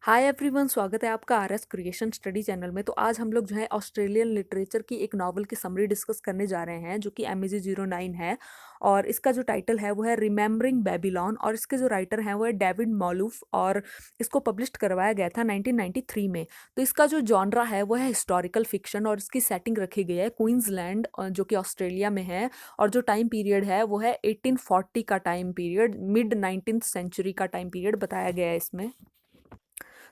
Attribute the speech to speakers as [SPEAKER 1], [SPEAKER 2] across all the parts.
[SPEAKER 1] Hi everyone, स्वागत है आपका आरएस क्रिएशन स्टडी चैनल में। तो आज हम लोग जो है ऑस्ट्रेलियन लिटरेचर की एक नॉवल की समरी डिस्कस करने जा रहे हैं जो कि MEG09 है। और इसका जो टाइटल है वो है रिमेम्बरिंग बेबीलोन और इसके जो राइटर हैं वो है डेविड मॉलूफ और इसको पब्लिश्ड करवाया गया था 1993 में। तो इसका जो जॉनरा है वो है हिस्टोरिकल फिक्शन और इसकी सेटिंग रखी गई है क्वींसलैंड जो कि ऑस्ट्रेलिया में है। और जो टाइम पीरियड है वो है 1840 का time period, mid 19th century का टाइम पीरियड बताया गया है इसमें।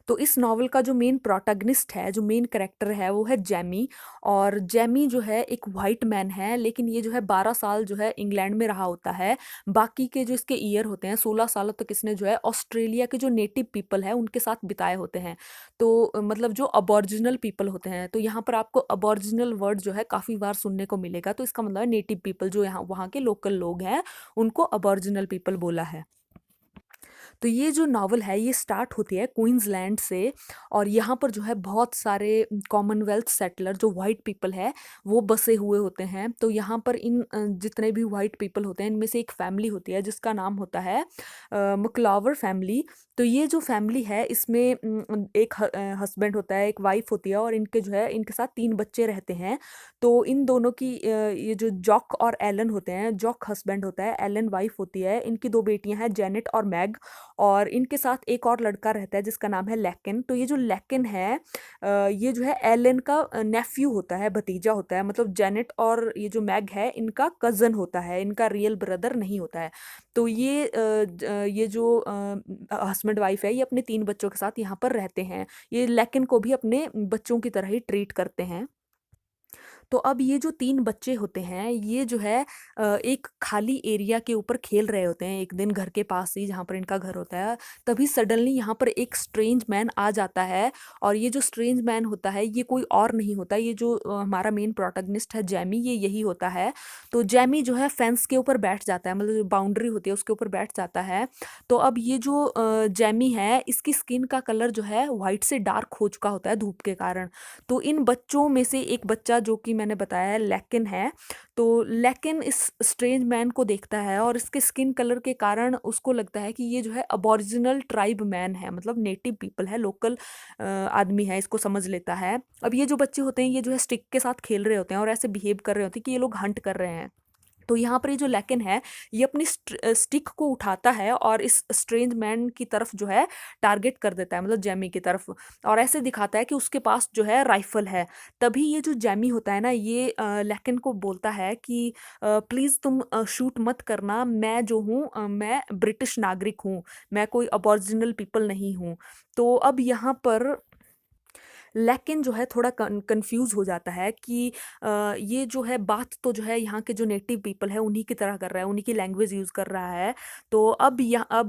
[SPEAKER 1] तो इस नॉवल का जो मेन प्रोटैगनिस्ट है, जो मेन कैरेक्टर है वो है जैमी। और जैमी जो है एक वाइट मैन है, लेकिन ये जो है 12 साल जो है इंग्लैंड में रहा होता है। बाकी के जो इसके ईयर होते हैं 16 सालों तक इसने जो है ऑस्ट्रेलिया के जो नेटिव पीपल है उनके साथ बिताए होते हैं। तो मतलब जो अबॉरिजिनल पीपल होते हैं, तो यहाँ पर आपको अबॉरिजिनल वर्ड जो है काफ़ी बार सुनने को मिलेगा। तो इसका मतलब है नेटिव पीपल, जो यहाँ वहाँ के लोकल लोग हैं उनको अबॉरिजिनल पीपल बोला है। तो ये जो नॉवल है ये स्टार्ट होती है क्वींसलैंड से। और यहाँ पर जो है बहुत सारे कॉमनवेल्थ सेटलर जो वाइट पीपल है वो बसे हुए होते हैं। तो यहाँ पर इन जितने भी वाइट पीपल होते हैं इनमें से एक फैमिली होती है जिसका नाम होता है मक्लावर फैमिली। तो ये जो फैमिली है इसमें एक हस्बैंड होता है, एक वाइफ होती है और इनके जो है इनके साथ 3 बच्चे रहते हैं। तो इन दोनों की ये जो जॉक और एलन होते हैं, जॉक हस्बैंड होता है, एलन वाइफ होती है। इनकी 2 बेटियां हैं, जेनेट और मैग। और इनके साथ एक और लड़का रहता है जिसका नाम है लैकिन। तो ये जो लैकिन है ये जो है एलन का नेफ्यू होता है, भतीजा होता है। मतलब जेनेट और ये जो मैग है इनका कज़न होता है, इनका रियल ब्रदर नहीं होता है। तो ये जो हस्बैंड वाइफ है ये अपने 3 बच्चों के साथ यहाँ पर रहते हैं। ये लैकिन को भी अपने बच्चों की तरह ही ट्रीट करते हैं। तो अब ये जो 3 बच्चे होते हैं ये जो है एक खाली एरिया के ऊपर खेल रहे होते हैं एक दिन घर के पास ही जहाँ पर इनका घर होता है। तभी सडनली यहाँ पर एक स्ट्रेंज मैन आ जाता है। और ये जो स्ट्रेंज मैन होता है ये कोई और नहीं होता, ये जो हमारा मेन प्रोटैगनिस्ट है जैमी, ये यही होता है। तो जैमी जो है फेंस के ऊपर बैठ जाता है, मतलब जो बाउंड्री होती है उसके ऊपर बैठ जाता है। तो अब ये जो जैमी है इसकी स्किन का कलर जो है वाइट से डार्क हो चुका होता है धूप के कारण। तो इन बच्चों में से एक बच्चा जो कि मैंने बताया है लेकिन है। तो लेकिन इस स्ट्रेंज मैन को देखता है और इसके स्किन कलर के कारण उसको लगता है कि ये जो है अबॉरिजिनल ट्राइब मैन है, मतलब नेटिव पीपल है, लोकल आदमी है, इसको समझ लेता है। अब ये जो बच्चे होते हैं ये जो है स्टिक के साथ खेल रहे होते हैं और ऐसे बिहेव कर रहे होते हैं कि ये लोग हंट कर रहे हैं। तो यहाँ पर ये जो लेकिन है ये अपनी स्टिक को उठाता है और इस स्ट्रेंज मैन की तरफ जो है टारगेट कर देता है, मतलब जैमी की तरफ। और ऐसे दिखाता है कि उसके पास जो है राइफल है। तभी ये जो जैमी होता है ना ये लेकिन को बोलता है कि प्लीज़ तुम शूट मत करना, मैं जो हूँ मैं ब्रिटिश नागरिक हूँ, मैं कोई अबॉरिजिनल पीपल नहीं हूँ। तो अब यहाँ पर लेकिन जो है थोड़ा कंफ्यूज हो जाता है कि ये जो है बात तो जो है यहाँ के जो नेटिव पीपल है उन्हीं की तरह कर रहा है, उन्हीं की लैंग्वेज यूज़ कर रहा है। तो अब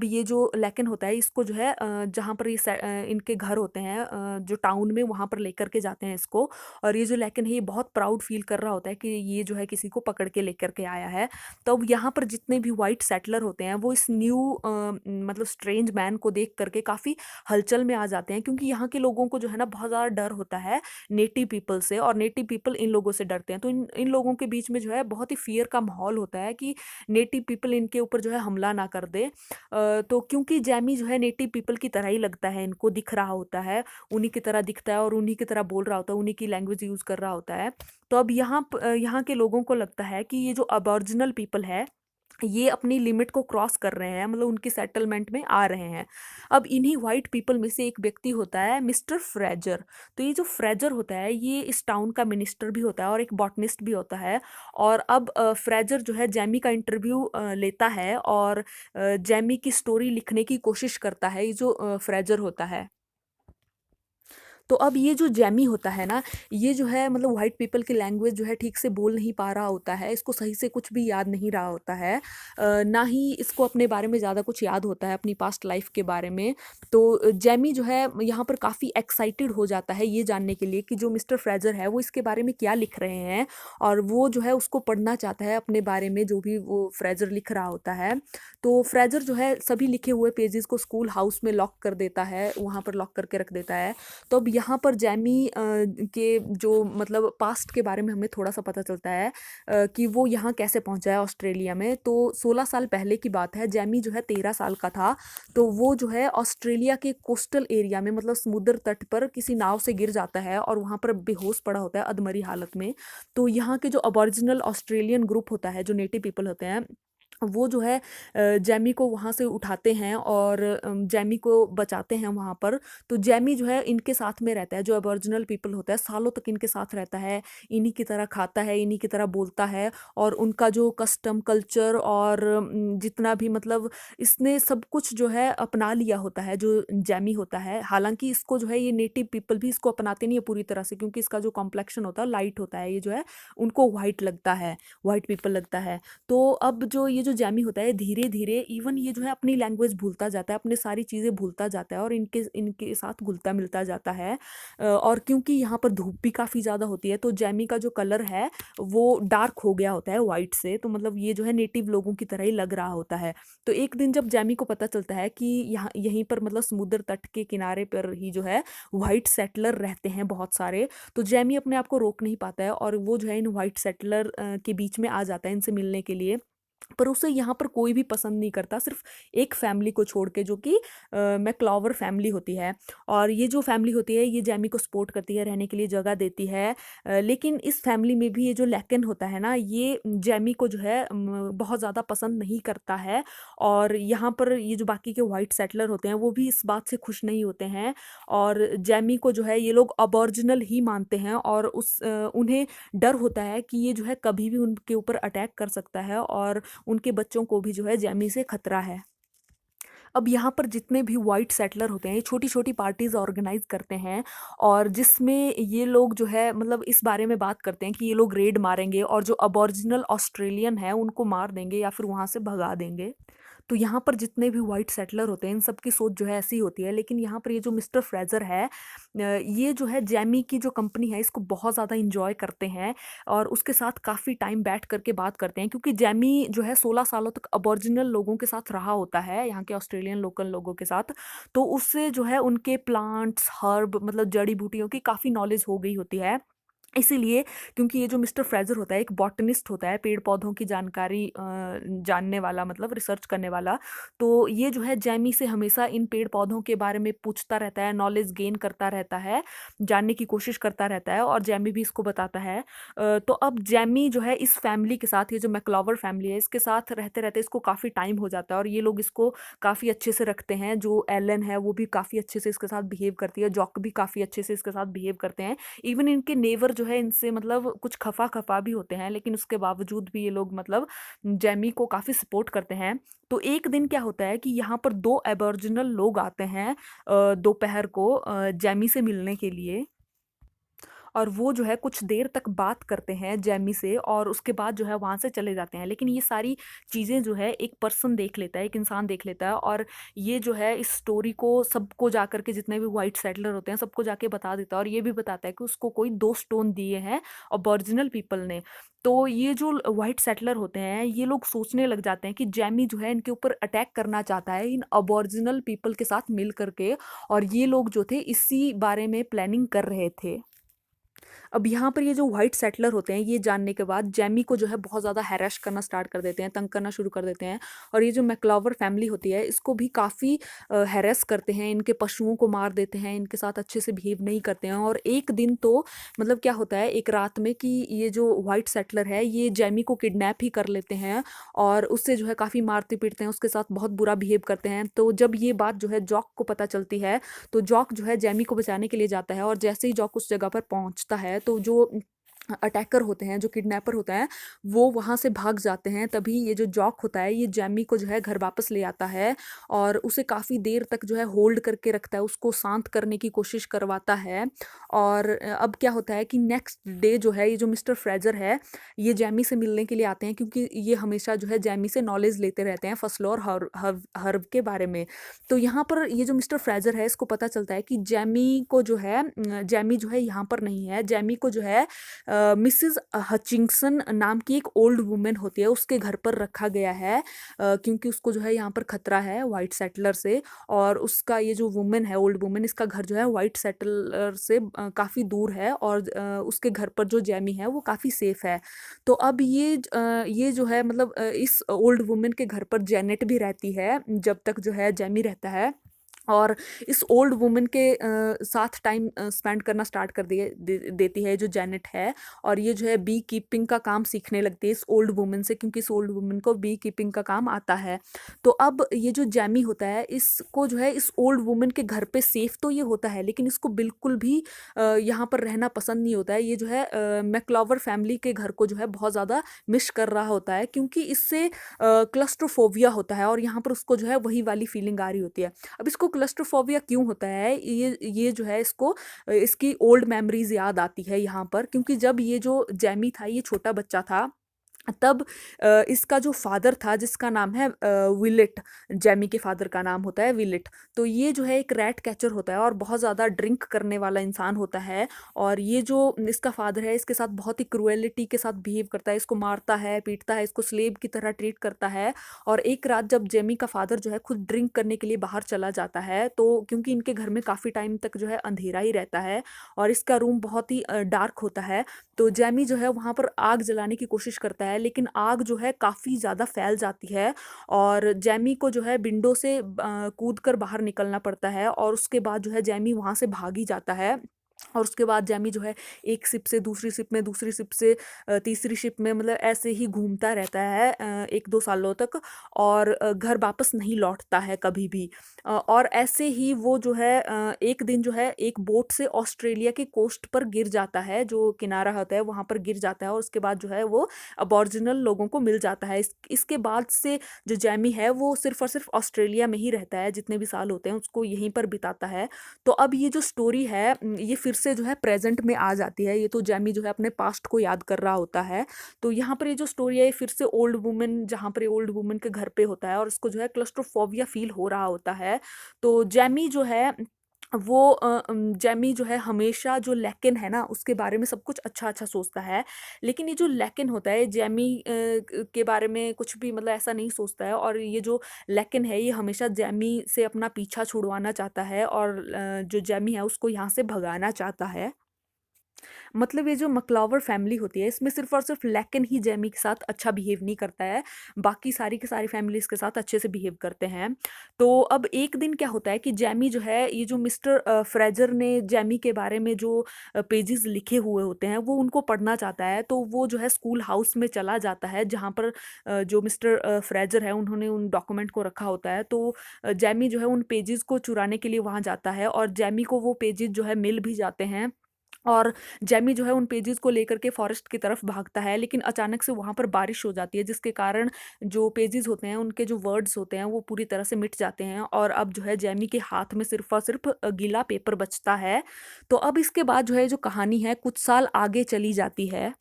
[SPEAKER 1] ये जो लेकिन होता है इसको जो है जहाँ पर इनके घर होते हैं जो टाउन में, वहाँ पर लेकर के जाते हैं इसको। और ये जो लेकिन है ये बहुत प्राउड फील कर रहा होता है कि ये जो है किसी को पकड़ के लेकर के आया है। तो अब यहाँ पर जितने भी वाइट सेटलर होते हैं वो इस न्यू मतलब स्ट्रेंज मैन को देख करके काफ़ी हलचल में आ जाते हैं, क्योंकि यहाँ के लोगों को जो है ना बहुत ज़्यादा डर होता है नेटिव पीपल से, और नेटिव पीपल इन लोगों से डरते हैं। तो इन लोगों के बीच में जो है बहुत ही फियर का माहौल होता है कि नेटिव पीपल इनके ऊपर जो है हमला ना कर दे। तो क्योंकि जैमी जो है नेटिव पीपल की तरह ही लगता है, इनको दिख रहा होता है, उन्हीं की तरह दिखता है और उन्हीं की तरह बोल रहा होता है, उन्हीं की लैंग्वेज यूज़ कर रहा होता है। तो अब यहाँ के लोगों को लगता है कि ये जो अबॉरिजिनल पीपल है ये अपनी लिमिट को क्रॉस कर रहे हैं, मतलब उनकी सेटलमेंट में आ रहे हैं। अब इन्हीं वाइट पीपल में से एक व्यक्ति होता है मिस्टर फ्रेजर। तो ये जो फ्रेजर होता है ये इस टाउन का मिनिस्टर भी होता है और एक बॉटनिस्ट भी होता है। और अब फ्रेजर जो है जैमी का इंटरव्यू लेता है और जैमी की स्टोरी लिखने की कोशिश करता है, ये जो फ्रेजर होता है। तो अब ये जो जैमी होता है ना ये जो है मतलब वाइट पीपल की लैंग्वेज जो है ठीक से बोल नहीं पा रहा होता है, इसको सही से कुछ भी याद नहीं रहा होता है। ना ही इसको अपने बारे में ज़्यादा कुछ याद होता है, अपनी पास्ट लाइफ के बारे में। तो जैमी जो है यहाँ पर काफ़ी एक्साइटेड हो जाता है ये जानने के लिए कि जो मिस्टर फ्रेजर है वो इसके बारे में क्या लिख रहे हैं। और वो जो है उसको पढ़ना चाहता है अपने बारे में, जो भी वो फ्रेजर लिख रहा होता है। तो फ्रेजर जो है सभी लिखे हुए पेजेस को स्कूल हाउस में लॉक कर देता है, वहाँ पर लॉक करके रख देता है। तो अब यहाँ पर जैमी के जो मतलब पास्ट के बारे में हमें थोड़ा-सा पता चलता है कि वो यहाँ कैसे पहुँचा है ऑस्ट्रेलिया में। तो 16 साल पहले की बात है, जैमी जो है 13 साल का था, तो वो जो है ऑस्ट्रेलिया के कोस्टल एरिया में मतलब समुद्र तट पर किसी नाव से गिर जाता है और वहाँ पर बेहोश पड़ा होता है अधमरी हालत में। तो यहाँ के जो अबॉरिजिनल ऑस्ट्रेलियन ग्रुप होता है, जो नेटिव पीपल होते हैं, वो जो है जैमी को वहाँ से उठाते हैं और जैमी को बचाते हैं वहाँ पर। तो जैमी जो है इनके साथ में रहता है, जो अबॉरिजिनल पीपल होता है सालों तक इनके साथ रहता है, इन्हीं की तरह खाता है, इन्हीं की तरह बोलता है और उनका जो कस्टम कल्चर और जितना भी मतलब इसने सब कुछ जो है अपना लिया होता है जो जैमी होता है। हालाँकि इसको जो है ये नेटिव पीपल भी इसको अपनाते नहीं है पूरी तरह से, क्योंकि इसका जो कॉम्प्लेक्शन होता है लाइट होता है, ये जो है उनको व्हाइट लगता है, व्हाइट पीपल लगता है। तो अब जो ये जो जैमी होता है धीरे-धीरे इवन ये जो है अपनी लैंग्वेज भूलता जाता है, अपनी सारी चीज़ें भूलता जाता है और इनके इनके साथ घुलता-मिलता जाता है। और क्योंकि यहाँ पर धूप भी काफ़ी ज़्यादा होती है, तो जैमी का जो कलर है वो डार्क हो गया होता है व्हाइट से, तो मतलब ये जो है नेटिव लोगों की तरह ही लग रहा होता है। तो एक दिन जब जैमी को पता चलता है कि यहाँ यहीं पर मतलब समुद्र तट के किनारे पर ही जो है व्हाइट सेटलर रहते हैं बहुत सारे, तो जैमी अपने आप को रोक नहीं पाता है और वो जो है इन व्हाइट सेटलर के बीच में आ जाता है इनसे मिलने के लिए। पर उसे यहाँ पर कोई भी पसंद नहीं करता, सिर्फ एक फैमिली को छोड़ के, जो कि मैक्लॉवर फैमिली होती है। और ये जो फैमिली होती है ये जैमी को सपोर्ट करती है, रहने के लिए जगह देती है। लेकिन इस फैमिली में भी ये जो लैकन होता है ना, ये जैमी को जो है बहुत ज़्यादा पसंद नहीं करता है। और यहाँ पर ये जो बाकी के वाइट सेटलर होते हैं वो भी इस बात से खुश नहीं होते हैं और जैमी को जो है ये लोग अबॉर्जिनल ही मानते हैं और उन्हें डर होता है कि ये जो है कभी भी उनके ऊपर अटैक कर सकता है और उनके बच्चों को भी जो है जैमी से खतरा है। अब यहाँ पर जितने भी वाइट सेटलर होते हैं ये छोटी-छोटी पार्टीज़ ऑर्गेनाइज़ करते हैं और जिसमें ये लोग जो है मतलब इस बारे में बात करते हैं कि ये लोग रेड मारेंगे और जो अबॉरिजिनल ऑस्ट्रेलियन है उनको मार देंगे या फिर वहाँ से भगा देंगे। तो यहाँ पर जितने भी वाइट सेटलर होते हैं इन सब की सोच जो है ऐसी होती है, लेकिन यहाँ पर ये जो मिस्टर फ्रेज़र है ये जो है जैमी की जो कंपनी है इसको बहुत ज़्यादा एन्जॉय करते हैं और उसके साथ काफ़ी टाइम बैठ कर के बात करते हैं, क्योंकि जैमी जो है 16 सालों तक अबॉरिजिनल लोगों के साथ रहा होता है, यहाँ के ऑस्ट्रेलियन लोकल लोगों के साथ। तो उससे जो है उनके प्लांट्स, हर्ब मतलब जड़ी-बूटियों की काफ़ी नॉलेज हो गई होती है। इसीलिए क्योंकि ये जो मिस्टर फ्रेज़र होता है एक बॉटनिस्ट होता है, पेड़-पौधों की जानकारी जानने वाला मतलब रिसर्च करने वाला। तो ये जो है जैमी से हमेशा इन पेड़-पौधों के बारे में पूछता रहता है, नॉलेज गेन करता रहता है, जानने की कोशिश करता रहता है और जैमी भी इसको बताता है। तो अब जैमी जो है इस फैमिली के साथ, ये जो मैक्लॉवर फैमिली है इसके साथ रहते-रहते इसको काफ़ी टाइम हो जाता है और ये लोग इसको काफ़ी अच्छे से रखते हैं। जो एलन है वो भी काफ़ी अच्छे से इसके साथ बिहेव करती है, जॉक भी काफ़ी अच्छे से इसके साथ बिहेव करते हैं। इवन इनके नेबर जो है इनसे मतलब कुछ खफा-खफा भी होते हैं, लेकिन उसके बावजूद भी ये लोग मतलब जैमी को काफ़ी सपोर्ट करते हैं। तो एक दिन क्या होता है कि यहाँ पर 2 अबॉरिजिनल लोग आते हैं दोपहर को जैमी से मिलने के लिए। और वो जो है कुछ देर तक बात करते हैं जैमी से और उसके बाद जो है वहाँ से चले जाते हैं। लेकिन ये सारी चीज़ें जो है एक पर्सन देख लेता है, एक इंसान देख लेता है और ये जो है इस स्टोरी को सबको जाकर के, जितने भी व्हाइट सेटलर होते हैं सबको जाके बता देता है और ये भी बताता है कि उसको कोई 2 स्टोन दिए हैं अबॉरिजिनल पीपल ने। तो ये जो व्हाइट सेटलर होते हैं ये लोग सोचने लग जाते हैं कि जैमी जो है इनके ऊपर अटैक करना चाहता है इन अबॉरिजिनल पीपल के साथ मिल कर के, और ये लोग जो थे इसी बारे में प्लानिंग कर रहे थे। अब यहाँ पर ये जो व्हाइट सेटलर होते हैं ये जानने के बाद जैमी को जो है बहुत ज़्यादा हैरेस करना स्टार्ट कर देते हैं, तंग करना शुरू कर देते हैं और ये जो मैक्लॉवर फैमिली होती है इसको भी काफ़ी हैरेस करते हैं, इनके पशुओं को मार देते हैं, इनके साथ अच्छे से बिहेव नहीं करते हैं। और एक दिन तो मतलब क्या होता है एक रात में कि ये जो व्हाइट सेटलर है ये जैमी को किडनैप ही कर लेते हैं और उससे जो है काफ़ी मारते पीटते हैं, उसके साथ बहुत बुरा बिहेव करते हैं। तो जब ये बात जो है जॉक को पता चलती है तो जॉक जो है जैमी को बचाने के लिए जाता है और जैसे ही जॉक उस जगह पर पहुंचता है तो जो अटैकर होते हैं, जो किडनैपर होते हैं, वो वहाँ से भाग जाते हैं। तभी ये जो जॉक होता है ये जैमी को जो है घर वापस ले आता है और उसे काफ़ी देर तक जो है होल्ड करके रखता है, उसको शांत करने की कोशिश करवाता है। और अब क्या होता है कि नेक्स्ट डे जो है ये जो मिस्टर फ्रेज़र है ये जैमी से मिलने के लिए आते हैं, क्योंकि ये हमेशा जो है जैमी से नॉलेज लेते रहते हैं फसलों और हर्ब के बारे में। तो यहाँ पर ये जो मिस्टर फ्रेज़र है इसको पता चलता है कि जैमी को जो है जैमी जो है यहाँ पर नहीं है, जैमी को जो है मिसेस हचिंगसन नाम की एक ओल्ड वुमेन होती है, उसके घर पर रखा गया है क्योंकि उसको जो है यहाँ पर खतरा है वाइट सेटलर से। और उसका ये जो वुमेन है, ओल्ड वुमेन, इसका घर जो है वाइट सेटलर से काफ़ी दूर है, और उसके घर पर जो जैमी है वो काफ़ी सेफ है। तो अब ये जो है मतलब इस ओल्ड वुमेन के घर पर जेनेट भी रहती है जब तक जो है जैमी रहता है। और इस ओल्ड वुमन के साथ टाइम स्पेंड करना स्टार्ट कर देती है जो जेनेट है। और ये जो है बी कीपिंग का काम सीखने लगती है इस ओल्ड वुमन से, क्योंकि इस ओल्ड वुमन को बी कीपिंग का काम आता है। तो अब ये जो जैमी होता है, इसको जो है इस ओल्ड वुमन के घर पे सेफ तो ये होता है, लेकिन इसको बिल्कुल भी यहाँ पर रहना पसंद नहीं होता है। ये जो है मैक्लॉवर फैमिली के घर को जो है बहुत ज़्यादा मिस कर रहा होता है, क्योंकि इससे क्लस्ट्रोफोबिया होता है, और यहाँ पर उसको जो है वही वाली फीलिंग आ रही होती है। अब इसको क्लस्ट्रोफोबिया क्यों होता है, ये जो है इसको इसकी ओल्ड मेमोरीज याद आती है यहाँ पर, क्योंकि जब ये जो जैमी था, ये छोटा बच्चा था, तब इसका जो फादर था जिसका नाम है विलेट, जैमी के फादर का नाम होता है विलेट। तो ये जो है एक रैट कैचर होता है और बहुत ज़्यादा ड्रिंक करने वाला इंसान होता है। और ये जो इसका फादर है, इसके साथ बहुत ही क्रुएलिटी के साथ बिहेव करता है, इसको मारता है, पीटता है, इसको स्लेव की तरह ट्रीट करता है। और एक रात जब जैमी का फादर जो है खुद ड्रिंक करने के लिए बाहर चला जाता है, तो क्योंकि इनके घर में काफ़ी टाइम तक जो है अंधेरा ही रहता है और इसका रूम बहुत ही डार्क होता है, तो जैमी जो है वहाँ पर आग जलाने की कोशिश करता है, लेकिन आग जो है काफ़ी ज़्यादा फैल जाती है और जैमी को जो है विंडो से कूद कर बाहर निकलना पड़ता है। और उसके बाद जो है जैमी वहाँ से भाग ही जाता है। और उसके बाद जैमी जो है एक शिप से दूसरी शिप में, दूसरी शिप से तीसरी शिप में, मतलब ऐसे ही घूमता रहता है 1-2 सालों तक, और घर वापस नहीं लौटता है कभी भी। और ऐसे ही वो जो है एक दिन जो है एक बोट से ऑस्ट्रेलिया के कोस्ट पर गिर जाता है, जो किनारा होता है वहाँ पर गिर जाता है, और उसके बाद जो है वो अबॉरिजिनल लोगों को मिल जाता है। इसके बाद से जो जैमी है वो सिर्फ और सिर्फ ऑस्ट्रेलिया में ही रहता है, जितने भी साल होते हैं उसको यहीं पर बिताता है। तो अब ये जो स्टोरी है ये फिर से जो है प्रेजेंट में आ जाती है। ये तो जैमी जो है अपने पास्ट को याद कर रहा होता है। तो यहाँ पर ये जो स्टोरी है ये फिर से ओल्ड वुमन, जहाँ पर ओल्ड वुमन के घर पे होता है और उसको जो है क्लस्ट्रोफोबिया फील हो रहा होता है। तो जैमी जो है वो जैमी जो है हमेशा जो लेकिन है ना उसके बारे में सब कुछ अच्छा अच्छा सोचता है, लेकिन ये जो लेकिन होता है जैमी के बारे में कुछ भी मतलब ऐसा नहीं सोचता है। और ये जो लेकिन है ये हमेशा जैमी से अपना पीछा छुड़वाना चाहता है, और जो जैमी है उसको यहाँ से भगाना चाहता है। मतलब ये जो मैक्लॉवर फैमिली होती है इसमें सिर्फ और सिर्फ लैकन ही जैमी के साथ अच्छा बिहेव नहीं करता है, बाकी सारी की सारी फैमिलीज के साथ अच्छे से बिहेव करते हैं। तो अब एक दिन क्या होता है कि जैमी जो है, ये जो मिस्टर फ्रेजर ने जैमी के बारे में जो पेजेस लिखे हुए होते हैं वो उनको पढ़ना चाहता है, तो वो जो है स्कूल हाउस में चला जाता है जहाँ पर जो मिस्टर फ्रेजर है उन्होंने उन डॉक्यूमेंट को रखा होता है। तो जैमी जो है उन पेजेस को चुराने के लिए वहाँ जाता है, और जैमी को वो पेजेस जो है मिल भी जाते हैं। और जैमी जो है उन पेजेस को लेकर के फॉरेस्ट की तरफ भागता है, लेकिन अचानक से वहाँ पर बारिश हो जाती है, जिसके कारण जो पेजेस होते हैं उनके जो वर्ड्स होते हैं वो पूरी तरह से मिट जाते हैं, और अब जो है जैमी के हाथ में सिर्फ और सिर्फ गीला पेपर बचता है। तो अब इसके बाद जो है जो कहानी है कुछ साल आगे चली जाती है।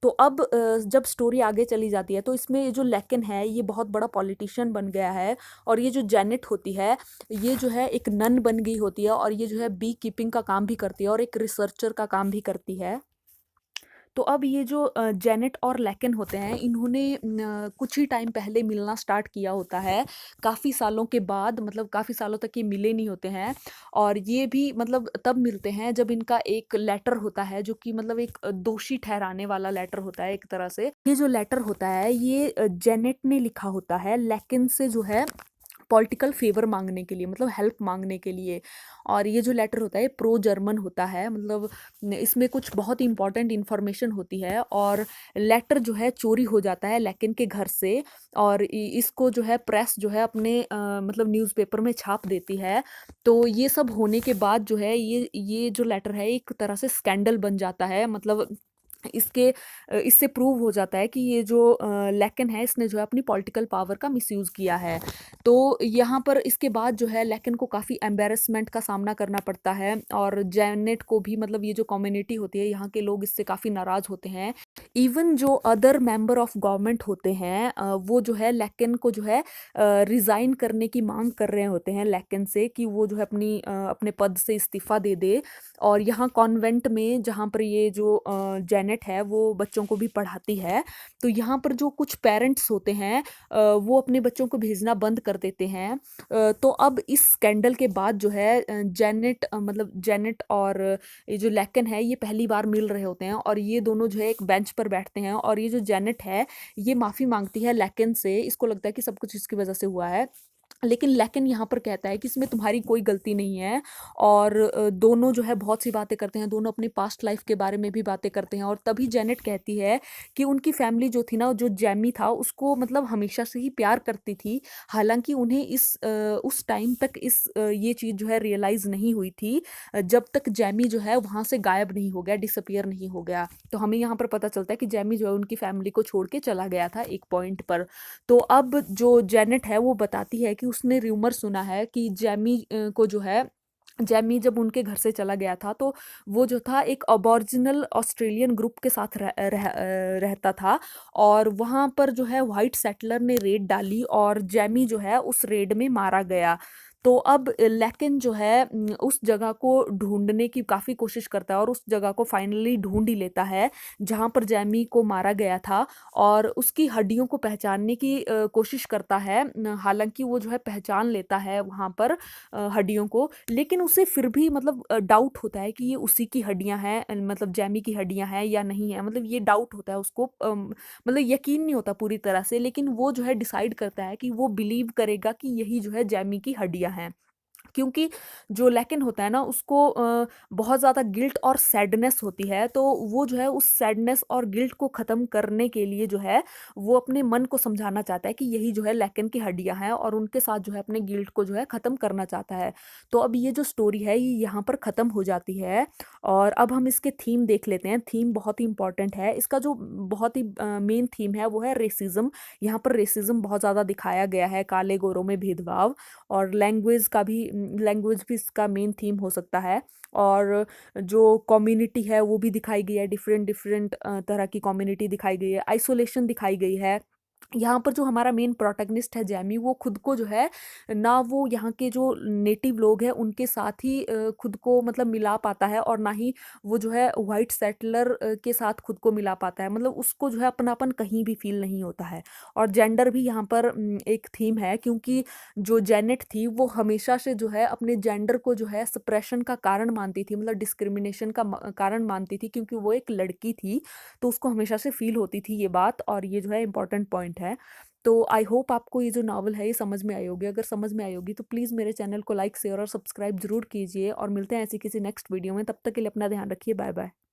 [SPEAKER 1] तो अब जब स्टोरी आगे चली जाती है तो इसमें ये जो लेकिन है ये बहुत बड़ा पॉलिटिशियन बन गया है, और ये जो जेनेट होती है ये जो है एक नन बन गई होती है, और ये जो है बी कीपिंग का काम भी करती है और एक रिसर्चर का काम भी करती है। तो अब ये जो जेनेट और लैकन होते हैं इन्होंने कुछ ही टाइम पहले मिलना स्टार्ट किया होता है, काफ़ी सालों के बाद, मतलब काफ़ी सालों तक ये मिले नहीं होते हैं। और ये भी मतलब तब मिलते हैं जब इनका एक लेटर होता है जो कि मतलब एक दोषी ठहराने वाला लेटर होता है एक तरह से। ये जो लेटर होता है ये जेनेट ने लिखा होता है लैकन से जो है पॉलिटिकल फेवर मांगने के लिए, मतलब हेल्प मांगने के लिए। और ये जो लेटर होता है प्रो जर्मन होता है, मतलब इसमें कुछ बहुत ही इंपॉर्टेंट इन्फॉर्मेशन होती है। और लेटर जो है चोरी हो जाता है लेकिन के घर से, और इसको जो है प्रेस जो है अपने मतलब न्यूज़पेपर में छाप देती है। तो ये सब होने के बाद जो है ये जो लेटर है एक तरह से स्कैंडल बन जाता है, मतलब इससे प्रूव हो जाता है कि ये जो लेकिन है इसने जो है अपनी पॉलिटिकल पावर का मिसयूज़ किया है। तो यहाँ पर इसके बाद जो है लेकिन को काफ़ी एम्बेरसमेंट का सामना करना पड़ता है, और जेनेट को भी, मतलब ये जो कम्युनिटी होती है यहाँ के लोग इससे काफ़ी नाराज़ होते हैं। इवन जो अदर मेंबर ऑफ गवर्नमेंट होते हैं वो जो है लेकिन को जो है रिज़ाइन करने की मांग कर रहे होते हैं लेकिन से, कि वो जो है अपने पद से इस्तीफ़ा दे दे। और यहाँ कॉन्वेंट में जहाँ पर ये जो जेनेट है वो बच्चों को भी पढ़ाती है, तो यहाँ पर जो कुछ पेरेंट्स होते हैं वो अपने बच्चों को भेजना बंद कर देते हैं। तो अब इस स्कैंडल के बाद जो है मतलब जेनेट और ये जो लेकिन है ये पहली बार मिल रहे होते हैं, और ये दोनों जो है एक बेंच पर बैठते हैं, और ये जो जेनेट है ये माफ़ी मांगती है लेकिन से। इसको लगता है कि सब कुछ इसकी वजह से हुआ है, लेकिन लेकिन यहाँ पर कहता है कि इसमें तुम्हारी कोई गलती नहीं है। और दोनों जो है बहुत सी बातें करते हैं, दोनों अपनी पास्ट लाइफ के बारे में भी बातें करते हैं, और तभी जेनेट कहती है कि उनकी फैमिली जो थी ना, जो जैमी था उसको मतलब हमेशा से ही प्यार करती थी। हालांकि उन्हें उस टाइम तक ये चीज़ जो है रियलाइज़ नहीं हुई थी जब तक जैमी जो है वहाँ से गायब नहीं हो गया, डिसअपियर नहीं हो गया। तो हमें यहाँ पर पता चलता है कि जैमी जो है उनकी फैमिली को छोड़ के चला गया था एक पॉइंट पर। तो अब जो जेनेट है वो बताती है कि उसने र्यूमर सुना है कि जैमी को जो है, जैमी जब उनके घर से चला गया था तो वो जो था एक अबॉरिजिनल ऑस्ट्रेलियन ग्रुप के साथ रहता था, और वहाँ पर जो है वाइट सेटलर ने रेड डाली और जैमी जो है उस रेड में मारा गया। तो अब लेकिन जो है उस जगह को ढूंढने की काफ़ी कोशिश करता है, और उस जगह को फाइनली ढूंढ ही लेता है जहाँ पर जैमी को मारा गया था, और उसकी हड्डियों को पहचानने की कोशिश करता है। हालांकि वो जो है पहचान लेता है वहाँ पर हड्डियों को, लेकिन उसे फिर भी मतलब डाउट होता है कि ये उसी की हड्डियां हैं, मतलब जैमी की हड्डियां हैं या नहीं है, मतलब ये डाउट होता है उसको, मतलब यकीन नहीं होता पूरी तरह से, लेकिन वो जो है डिसाइड करता है कि वो बिलीव करेगा कि यही जो है जैमी की हड्डियां हैं। क्योंकि जो लेकिन होता है ना उसको बहुत ज़्यादा गिल्ट और सैडनेस होती है, तो वो जो है उस सैडनेस और गिल्ट को ख़त्म करने के लिए जो है वो अपने मन को समझाना चाहता है कि यही जो है लेकिन की हड्डियां हैं, और उनके साथ जो है अपने गिल्ट को जो है ख़त्म करना चाहता है। तो अब ये जो स्टोरी है ये यहाँ पर ख़त्म हो जाती है, और अब हम इसके थीम देख लेते हैं। थीम बहुत ही इंपॉर्टेंट है, इसका जो बहुत ही मेन थीम है वो है रेसिज्म। यहाँ पर रेसिज्म बहुत ज़्यादा दिखाया गया है, काले गोरों में भेदभाव, और लैंग्वेज भी इसका मेन थीम हो सकता है। और जो कम्युनिटी है वो भी दिखाई गई है, डिफरेंट डिफरेंट तरह की कम्युनिटी दिखाई गई है, आइसोलेशन दिखाई गई है। यहाँ पर जो हमारा मेन प्रोटैगनिस्ट है जैमी, वो खुद को जो है ना वो यहाँ के जो नेटिव लोग हैं उनके साथ ही खुद को मतलब मिला पाता है, और ना ही वो जो है वाइट सेटलर के साथ खुद को मिला पाता है, मतलब उसको जो है अपनापन कहीं भी फील नहीं होता है। और जेंडर भी यहाँ पर एक थीम है, क्योंकि जो जेनेट थी वो हमेशा से जो है अपने जेंडर को जो है सप्रेशन का कारण मानती थी, मतलब डिस्क्रिमिनेशन का कारण मानती थी, क्योंकि वो एक लड़की थी, तो उसको हमेशा से फील होती थी ये बात, और ये जो है इंपॉर्टेंट पॉइंट है। तो आई होप आपको ये जो नावल है ये समझ में आई होगी। अगर समझ में आई होगी तो प्लीज़ मेरे चैनल को लाइक शेयर और सब्सक्राइब जरूर कीजिए, और मिलते हैं ऐसी किसी नेक्स्ट वीडियो में। तब तक के लिए अपना ध्यान रखिए। Bye bye.